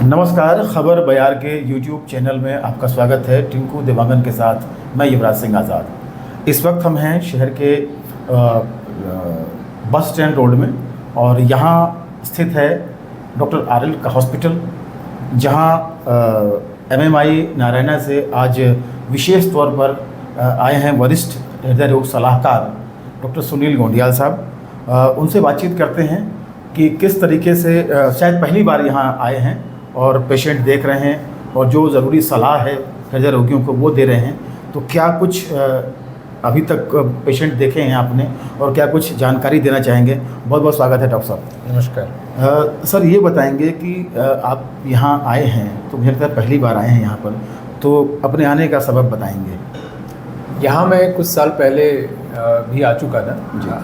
नमस्कार। खबर बयार के यूट्यूब चैनल में आपका स्वागत है। टिंकू देवांगन के साथ मैं युवराज सिंह आज़ाद। इस वक्त हम हैं शहर के बस स्टैंड रोड में और यहाँ स्थित है डॉक्टर आर.एल. का हॉस्पिटल, जहाँ एमएमआई नारायणा से आज विशेष तौर पर आए हैं वरिष्ठ हृदय रोग सलाहकार डॉक्टर सुनील गोंडियाल साहब। उनसे बातचीत करते हैं कि किस तरीके से शायद पहली बार यहाँ आए हैं और पेशेंट देख रहे हैं और जो ज़रूरी सलाह है हृदय रोगियों को वो दे रहे हैं। तो क्या कुछ अभी तक पेशेंट देखे हैं आपने और क्या कुछ जानकारी देना चाहेंगे? बहुत बहुत स्वागत है डॉक्टर साहब। नमस्कार। सर, ये बताएंगे कि आप यहाँ आए हैं तो मुझे लगता है पहली बार आए हैं यहाँ पर, तो अपने आने का सबब बताएंगे। यहाँ मैं कुछ साल पहले भी आ चुका था,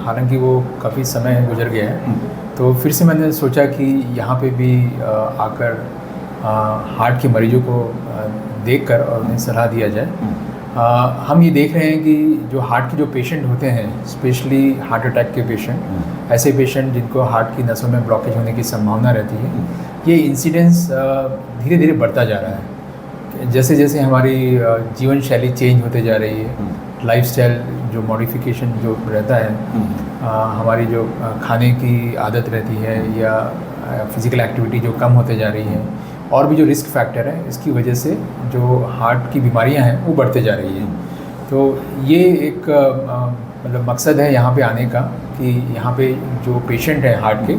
हालांकि वो काफ़ी समय गुजर गया है। तो फिर से मैंने सोचा कि यहाँ पे भी आकर हार्ट के मरीजों को देखकर और उन्हें सलाह दिया जाए। हम ये देख रहे हैं कि जो हार्ट के जो पेशेंट होते हैं, स्पेशली हार्ट अटैक के पेशेंट, ऐसे पेशेंट जिनको हार्ट की नसों में ब्लॉकेज होने की संभावना रहती है, ये इंसिडेंस धीरे धीरे बढ़ता जा रहा है। जैसे जैसे हमारी जीवन शैली चेंज होते जा रही है, लाइफस्टाइल जो मॉडिफिकेशन जो रहता है, हमारी जो खाने की आदत रहती है या फिज़िकल एक्टिविटी जो कम होते जा रही है, और भी जो रिस्क फैक्टर है, इसकी वजह से जो हार्ट की बीमारियां हैं वो बढ़ते जा रही हैं। तो ये एक मतलब मकसद है यहाँ पे आने का कि यहाँ पे जो पेशेंट हैं हार्ट के,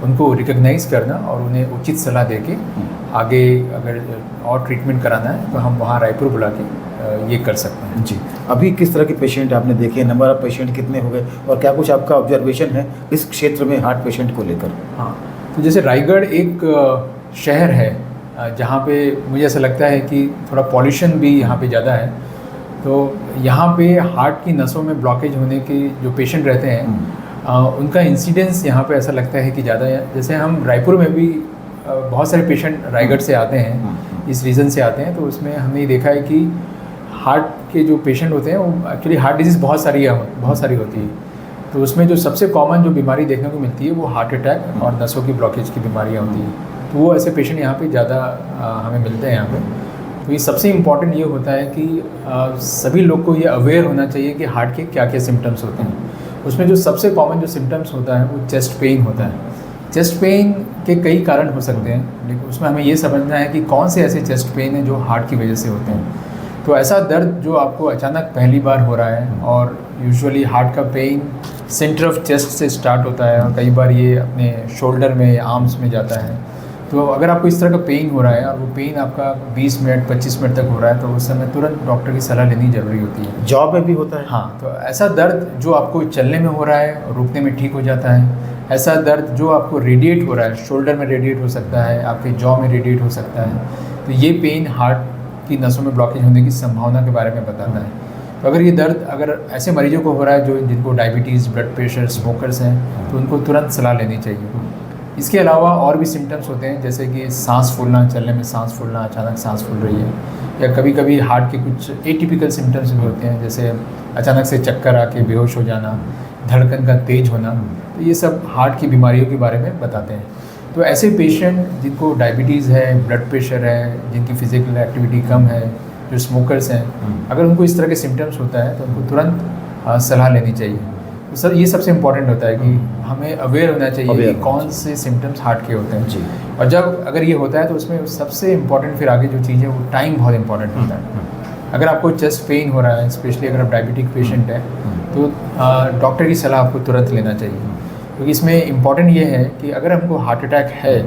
उनको रिकग्नाइज़ करना और उन्हें उचित सलाह देके आगे अगर और ट्रीटमेंट कराना है तो हम वहाँ रायपुर बुला के ये कर सकते हैं। जी, अभी किस तरह के पेशेंट आपने देखे? नंबर ऑफ़ पेशेंट कितने हो गए और क्या कुछ आपका ऑब्जर्वेशन है इस क्षेत्र में हार्ट पेशेंट को लेकर? हाँ, तो जैसे रायगढ़ एक शहर है जहाँ पे मुझे ऐसा लगता है कि थोड़ा पॉल्यूशन भी यहाँ पे ज़्यादा है। तो यहाँ पे हार्ट की नसों में ब्लॉकेज होने के जो पेशेंट रहते हैं, उनका इंसिडेंस यहाँ पे ऐसा लगता है कि ज़्यादा है। जैसे हम रायपुर में भी बहुत सारे पेशेंट रायगढ़ से आते हैं, इस रीज़न से आते हैं। तो उसमें हमने देखा है कि हार्ट के जो पेशेंट होते हैं वो एक्चुअली हार्ट डिजीज़ बहुत सारी होती है। तो उसमें जो सबसे कॉमन जो बीमारी देखने को मिलती है वो हार्ट अटैक और नसों की ब्लॉकेज की बीमारियाँ होती हैं। तो वो ऐसे पेशेंट यहाँ पे ज़्यादा हमें मिलते हैं यहाँ पे। तो ये सबसे इम्पॉर्टेंट ये होता है कि सभी लोग को ये अवेयर होना चाहिए कि हार्ट के क्या क्या सिम्टम्स होते हैं। उसमें जो सबसे कॉमन जो सिम्टम्स होता है वो चेस्ट पेन होता है। चेस्ट पेन के कई कारण हो सकते हैं, लेकिन उसमें हमें ये समझना है कि कौन से ऐसे चेस्ट पेन हैं जो हार्ट की वजह से होते हैं। तो ऐसा दर्द जो आपको अचानक पहली बार हो रहा है, और यूजुअली हार्ट का पेन सेंटर ऑफ चेस्ट से स्टार्ट होता है और कई बार ये अपने शोल्डर में, आर्म्स में जाता है। तो अगर आपको इस तरह का पेन हो रहा है और वो पेन आपका 20 मिनट 25 मिनट तक हो रहा है, तो उस समय तुरंत डॉक्टर की सलाह लेनी ज़रूरी होती है। जॉब में भी होता है? हाँ, तो ऐसा दर्द जो आपको चलने में हो रहा है और रुकने में ठीक हो जाता है, ऐसा दर्द जो आपको रेडिएट हो रहा है, शोल्डर में रेडिएट हो सकता है, आपके जॉ में रेडिएट हो सकता है, तो ये पेन हार्ट की नसों में ब्लॉकेज होने की संभावना के बारे में बताता है। तो अगर ये दर्द अगर ऐसे मरीजों को हो रहा है जो जिनको डायबिटीज़, ब्लड प्रेशर, स्मोकर्स हैं, तो उनको तुरंत सलाह लेनी चाहिए। इसके अलावा और भी सिम्टम्स होते हैं, जैसे कि सांस फूलना, चलने में सांस फूलना, अचानक सांस फूल रही है, या कभी कभी हार्ट के कुछ एटिपिकल सिम्टम्स भी होते हैं, जैसे अचानक से चक्कर आके बेहोश हो जाना, धड़कन का तेज होना। तो ये सब हार्ट की बीमारियों के बारे में बताते हैं। तो ऐसे पेशेंट जिनको डायबिटीज़ है, ब्लड प्रेशर है, जिनकी फिजिकल एक्टिविटी कम है, जो स्मोकर्स हैं, अगर उनको इस तरह के सिम्टम्स होता है तो उनको तुरंत सलाह लेनी चाहिए। तो सर, ये सबसे इम्पॉर्टेंट होता है कि हमें अवेयर होना चाहिए कि कौन से सिम्टम्स हार्ट के होते हैं जी। और जब अगर ये होता है तो उसमें सबसे इम्पॉर्टेंट फिर आगे जो चीज़ है वो टाइम बहुत इंपॉर्टेंट होता है। अगर आपको चेस्ट पेन हो रहा है, स्पेशली अगर आप डायबिटिक पेशेंट है, तो डॉक्टर की सलाह आपको तुरंत लेना चाहिए। क्योंकि इसमें इम्पॉर्टेंट ये है कि अगर हमको हार्ट अटैक है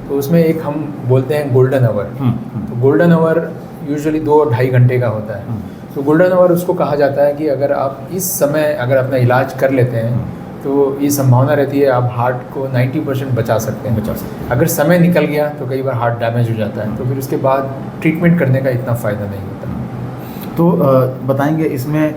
तो उसमें एक हम बोलते हैं गोल्डन आवर। तो गोल्डन आवर यूजुअली 2-2.5 घंटे का होता है। तो गोल्डन आवर उसको कहा जाता है कि अगर आप इस समय अगर अपना इलाज कर लेते हैं तो ये संभावना रहती है आप हार्ट को 90% बचा सकते हैं। अगर समय निकल गया तो कई बार हार्ट डैमेज हो जाता है, तो फिर उसके बाद ट्रीटमेंट करने का इतना फ़ायदा नहीं होता। तो बताएंगे इसमें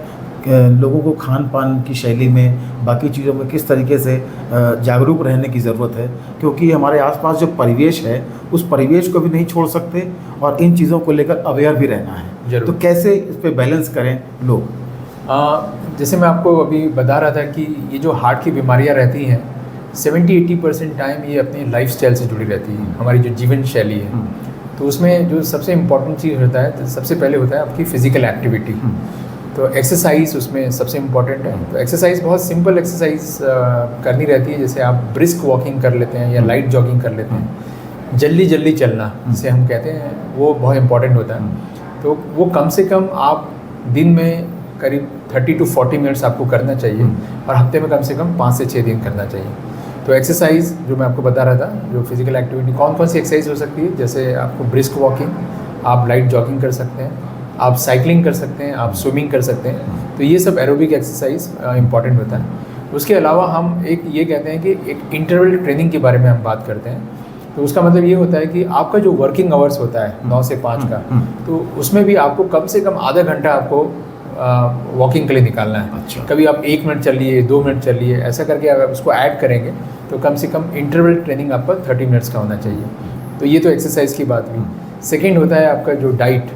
लोगों को खान पान की शैली में, बाकी चीज़ों में किस तरीके से जागरूक रहने की ज़रूरत है, क्योंकि हमारे आसपास जो परिवेश है उस परिवेश को भी नहीं छोड़ सकते और इन चीज़ों को लेकर अवेयर भी रहना है। तो कैसे इस पर बैलेंस करें लोग? जैसे मैं आपको अभी बता रहा था कि ये जो हार्ट की बीमारियां रहती हैं 70-80% टाइम ये अपनी लाइफस्टाइल से जुड़ी रहती है, हमारी जो जीवन शैली है। तो उसमें जो सबसे इम्पोर्टेंट चीज़ होता है, तो सबसे पहले होता है आपकी फ़िज़िकल एक्टिविटी। तो एक्सरसाइज उसमें सबसे इम्पोर्टेंट है। तो एक्सरसाइज बहुत सिंपल एक्सरसाइज करनी रहती है, जैसे आप ब्रिस्क वॉकिंग कर लेते हैं या लाइट जॉगिंग कर लेते हैं। जल्दी चलना जिसे हम कहते हैं, वो बहुत इम्पोर्टेंट होता है। तो वो कम से कम आप दिन में करीब 30 to 40 मिनट्स आपको करना चाहिए, और हफ्ते में कम से कम 5 से 6 दिन करना चाहिए। तो एक्सरसाइज जो मैं आपको बता रहा था, जो फिजिकल एक्टिविटी कौन कौन सी एक्सरसाइज हो सकती है, जैसे आपको ब्रिस्क वॉकिंग, आप लाइट जॉगिंग कर सकते हैं, आप साइकिलिंग कर सकते हैं, आप स्विमिंग कर सकते हैं। तो ये सब एरोबिक एक्सरसाइज इंपॉर्टेंट होता है। उसके अलावा हम एक ये कहते हैं कि एक इंटरवल ट्रेनिंग के बारे में हम बात करते हैं। तो उसका मतलब ये होता है कि आपका जो वर्किंग आवर्स होता है 9 से 5 का, तो उसमें भी आपको कम से कम आधा घंटा आपको वॉकिंग के लिए निकालना है। अच्छा। कभी आप 1 मिनट चलिए, 2 मिनट चलिए, ऐसा करके अगर उसको ऐड करेंगे तो कम से कम इंटरवल ट्रेनिंग आपका 30 मिनट्स का होना चाहिए। तो ये तो एक्सरसाइज की बात हुई। सेकेंड होता है आपका जो डाइट।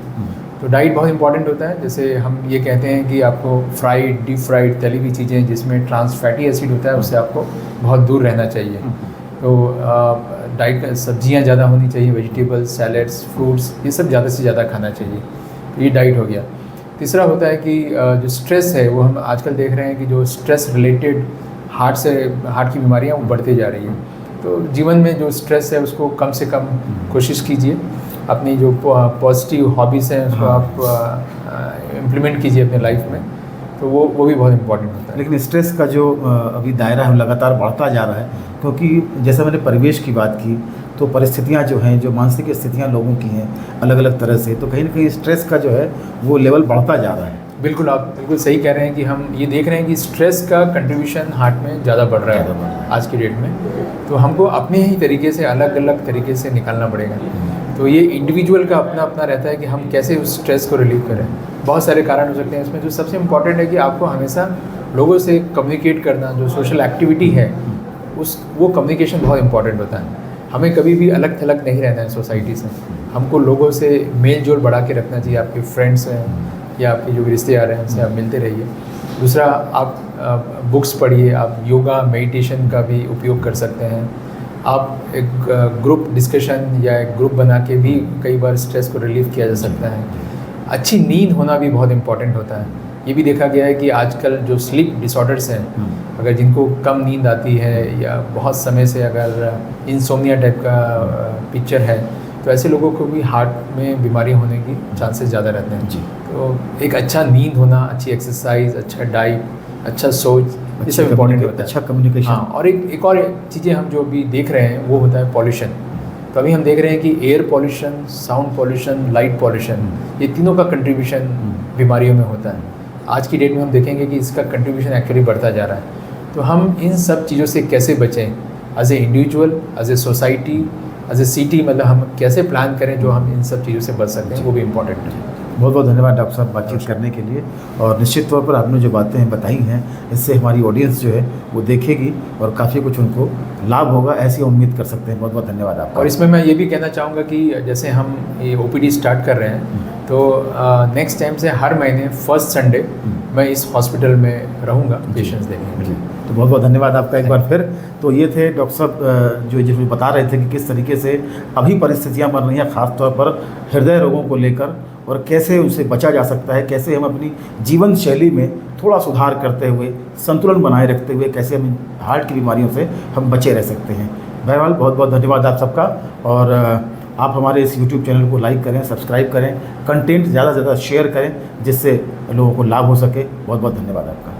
तो डाइट बहुत इंपॉर्टेंट होता है। जैसे हम ये कहते हैं कि आपको फ्राइड, डीप फ्राइड, तली हुई चीज़ें जिसमें ट्रांस फैटी एसिड होता है, उससे आपको बहुत दूर रहना चाहिए। तो डाइट सब्जियां ज़्यादा होनी चाहिए, वेजिटेबल्स, सैलड्स, फ्रूट्स, ये सब ज़्यादा से ज़्यादा खाना चाहिए। तो ये डाइट हो गया। तीसरा होता है कि जो स्ट्रेस है, वो हम आजकल देख रहे हैं कि जो स्ट्रेस रिलेटेड हार्ट की बीमारियां वो बढ़ती जा रही है। तो जीवन में जो स्ट्रेस है उसको कम से कम कोशिश कीजिए। अपनी जो पॉजिटिव हॉबीज़ हैं उसको आप इम्प्लीमेंट कीजिए अपने लाइफ में। तो वो भी बहुत इंपॉर्टेंट होता है। लेकिन स्ट्रेस का जो अभी दायरा है लगातार बढ़ता जा रहा है, क्योंकि जैसे मैंने परिवेश की बात की, तो परिस्थितियां जो हैं, जो मानसिक स्थितियां लोगों की हैं अलग अलग तरह से, तो कहीं ना कहीं स्ट्रेस का जो है वो लेवल बढ़ता जा रहा है। बिल्कुल, आप बिल्कुल सही कह रहे हैं कि हम ये देख रहे हैं कि स्ट्रेस का कंट्रीब्यूशन हार्ट में ज़्यादा बढ़ रहा है आज की डेट में। तो हमको अपने ही तरीके से, अलग अलग तरीके से निकालना पड़ेगा। तो ये इंडिविजुअल का अपना अपना रहता है कि हम कैसे उस स्ट्रेस को रिलीव करें। बहुत सारे कारण हो सकते हैं इसमें। जो सबसे इम्पॉर्टेंट है कि आपको हमेशा लोगों से कम्युनिकेट करना, जो सोशल एक्टिविटी है वो कम्युनिकेशन बहुत इंपॉर्टेंट होता है। हमें कभी भी अलग थलग नहीं रहना है सोसाइटी से। हमको लोगों से मेल जोल बढ़ा के रखना चाहिए। आपके फ्रेंड्स हैं या आपके जो रिश्तेदार हैं, उनसे आप मिलते रहिए। दूसरा, आप बुक्स पढ़िए, आप योगा, मेडिटेशन का भी उपयोग कर सकते हैं। आप एक ग्रुप डिस्कशन या एक ग्रुप बना के भी कई बार स्ट्रेस को रिलीव किया जा सकता है। अच्छी नींद होना भी बहुत इम्पॉर्टेंट होता है। ये भी देखा गया है कि आजकल जो स्लीप डिसऑर्डर्स हैं, अगर जिनको कम नींद आती है या बहुत समय से अगर इंसोम्निया टाइप का पिक्चर है, तो ऐसे लोगों को भी हार्ट में बीमारियां होने की चांसेस ज़्यादा रहते हैं। जी। तो एक अच्छा नींद होना, अच्छी एक्सरसाइज, अच्छा डाइट, अच्छा सोच, ये सब इम्पोर्टेंट होता है। अच्छा कम्युनिकेशन। हाँ, और एक और चीज़ें हम जो भी देख रहे हैं वो होता है पॉल्यूशन। तो अभी हम देख रहे हैं कि air pollution, sound pollution, light pollution, ये तीनों का कंट्रीब्यूशन बीमारियों में होता है। आज की डेट में हम देखेंगे कि इसका कंट्रीब्यूशन एक्चुअली बढ़ता जा रहा है। तो हम इन सब चीज़ों से कैसे बचें, as a individual, as a society, as a city, मतलब हम कैसे प्लान करें जो हम इन सब चीज़ों से बच सकते हैं, वो भी इम्पोर्टेंट है। बहुत बहुत धन्यवाद डॉक्टर साहब बातचीत करने के लिए। और निश्चित तौर पर आपने जो बातें बताई हैं, इससे हमारी ऑडियंस जो है वो देखेगी और काफ़ी कुछ उनको लाभ होगा, ऐसी उम्मीद कर सकते हैं। बहुत बहुत धन्यवाद आपका। और इसमें मैं ये भी कहना चाहूँगा कि जैसे हम ये OPD स्टार्ट कर रहे हैं, तो नेक्स्ट टाइम से हर महीने फर्स्ट संडे मैं इस हॉस्पिटल में रहूँगा पेशेंट्स देखने के लिए। तो बहुत बहुत धन्यवाद आपका एक बार फिर। तो ये थे डॉक्टर साहब जो जिसमें बता रहे थे कि किस तरीके से अभी परिस्थितियाँ बन रही हैं, ख़ासतौर पर हृदय रोगों को लेकर, और कैसे उनसे बचा जा सकता है, कैसे हम अपनी जीवन शैली में थोड़ा सुधार करते हुए, संतुलन बनाए रखते हुए, कैसे हम हार्ट की बीमारियों से हम बचे रह सकते हैं। बहरहाल बहुत बहुत धन्यवाद आप सबका। और आप हमारे इस YouTube चैनल को लाइक करें, सब्सक्राइब करें, कंटेंट ज़्यादा से ज़्यादा शेयर करें, जिससे लोगों को लाभ हो सके। बहुत बहुत धन्यवाद आपका।